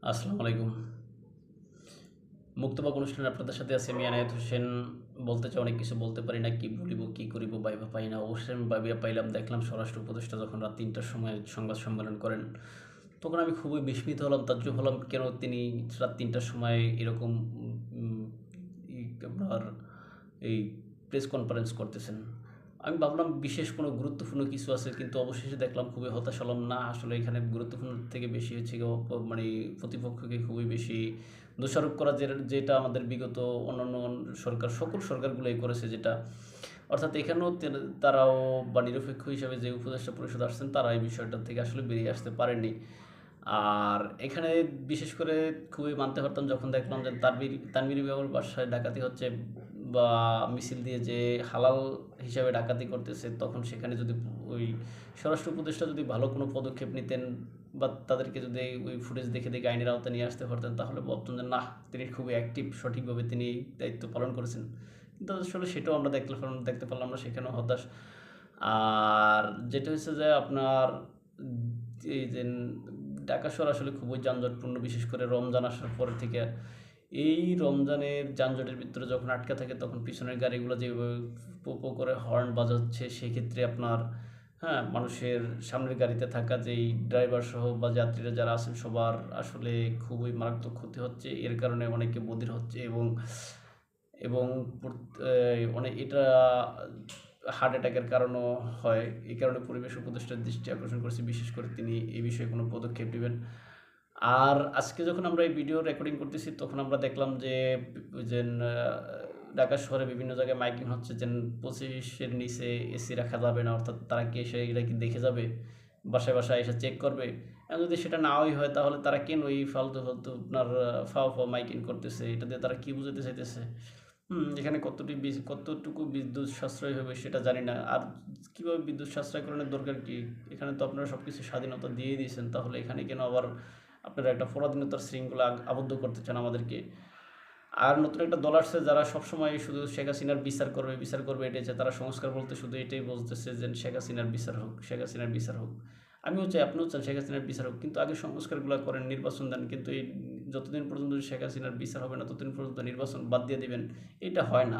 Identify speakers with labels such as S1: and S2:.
S1: আসসালামু আলাইকুম। মুক্তবাক অনুষ্ঠানে আপনাদের সাথে আছি আমি এনায়েত হোসেন। বলতে চাই অনেক কিছু বলতে পারি না। কি বলিব, কি করিব ভাইবা পাই না। অবশ্যই আমি ভাবিয়া পাইলাম, দেখলাম স্বরাষ্ট্র উপদেষ্টা যখন রাত ৩টার সময় সংবাদ সম্মেলন করেন, তখন আমি খুবই বিস্মিত হলাম, তাজ্জব হলাম কেন তিনি রাত ৩টার সময় এরকম উম আপনার এই প্রেস কনফারেন্স করতেছেন। আমি ভাবলাম বিশেষ কোনো গুরুত্বপূর্ণ কিছু আছে, কিন্তু অবশেষে দেখলাম খুবই হতাশ হলাম। না, আসলে এখানে গুরুত্বপূর্ণ থেকে বেশি হচ্ছে গিয়ে মানে প্রতিপক্ষকে খুবই বেশি দোষারোপ করা, যেটা আমাদের বিগত অন্যান্য সরকার, সকল সরকারগুলোই করেছে, যেটা অর্থাৎ এখানেও তারাও বা নিরপেক্ষ হিসাবে যে উপদেষ্টা পরিষদ আসছেন, তারা এই বিষয়টা থেকে আসলে বেরিয়ে আসতে পারেননি। আর এখানে বিশেষ করে খুবই মানতে পারতাম যখন দেখলাম যে তানভীর বাবুর বাসায় ডাকাতি হচ্ছে, বা মিছিল দিয়ে যে হালাল হিসাবে ডাকাতি করতেছে, তখন সেখানে যদি ওই স্বরাষ্ট্র উপদেষ্টা যদি ভালো কোনো পদক্ষেপ নিতেন, বা তাদেরকে যদি ওই ফুটেজ দেখে দেখে আইনের আওতায় নিয়ে আসতে পারতেন, তাহলে ভাবতাম যে না, তিনি খুবই অ্যাক্টিভ, সঠিকভাবে তিনি দায়িত্ব পালন করেছেন। কিন্তু আসলে সেটাও আমরা দেখতে পারলাম না, সেখানেও হতাশ। আর যেটা হচ্ছে যে আপনার এই যে ঢাকা শহর আসলে খুবই যানজটপূর্ণ, বিশেষ করে রমজান আসার পর থেকে। এই রমজানের যানজটের ভিতরে যখন আটকা থাকে, তখন পিছনের গাড়িগুলো যেভাবে পো পো করে হর্ন বাজাচ্ছে, সেক্ষেত্রে আপনার হ্যাঁ, মানুষের সামনের গাড়িতে থাকা যেই ড্রাইভার সহ বা যাত্রীরা যারা আছেন, সবার আসলে খুবই মারাত্মক ক্ষতি হচ্ছে। এর কারণে অনেকে বধির হচ্ছে, এবং এবং অনেক এটা হার্ট অ্যাটাকের কারণও হয়। এই কারণে পরিবেশ উপদেষ্টার দৃষ্টি আকর্ষণ করেছি, বিশেষ করে তিনি এই বিষয়ে কোনো পদক্ষেপ নেবেন। আর আজকে যখন আমরা এই ভিডিও রেকর্ডিং করতেছি, তখন আমরা দেখলাম যে যে ঢাকা শহরে বিভিন্ন জায়গায় মাইকিং হচ্ছে যে 25-এর নিচে এসি রাখা যাবে না, অর্থাৎ তারা কি এসে এটা কি দেখে যাবে, বাসায় বাসায় এসে চেক করবে। এখন যদি সেটা নাওই হয়, তাহলে তারা কেন এই ফালতু ফালতু আপনার ফাও মাইকিং করতেছে, এটা দিয়ে তারা কি বুঝাতে চাইতেছে? এখানে কতটুকু বিদ্যুৎ সাশ্রয় হবে সেটা জানি না। আর কিভাবে বিদ্যুৎ সাশ্রয়করণের দরকার কি? এখানে তো আপনারা সবকিছু স্বাধীনতা দিয়েই দিয়েছেন। তাহলে এখানে কেন আবার আপনারা একটা পরাধীনতার শৃঙ্খলা আবদ্ধ করতে চান আমাদেরকে? আর নতুন একটা দল আসছে, যারা সবসময় শুধু শেখ হাসিনার বিচার করবে এটাই চায়। তারা সংস্কার বলতে শুধু এটাই বলতেছে যে শেখ হাসিনার বিচার হোক, শেখ হাসিনার বিচার হোক। আমিও চাই, আপনিও চান শেখ হাসিনার বিচার হোক। কিন্তু আগে সংস্কারগুলো করেন, নির্বাচন দেন। কিন্তু এই যতদিন পর্যন্ত শেখ হাসিনার বিচার হবে না, ততদিন পর্যন্ত নির্বাচন বাদ দিয়ে দিবেন, এটা হয় না।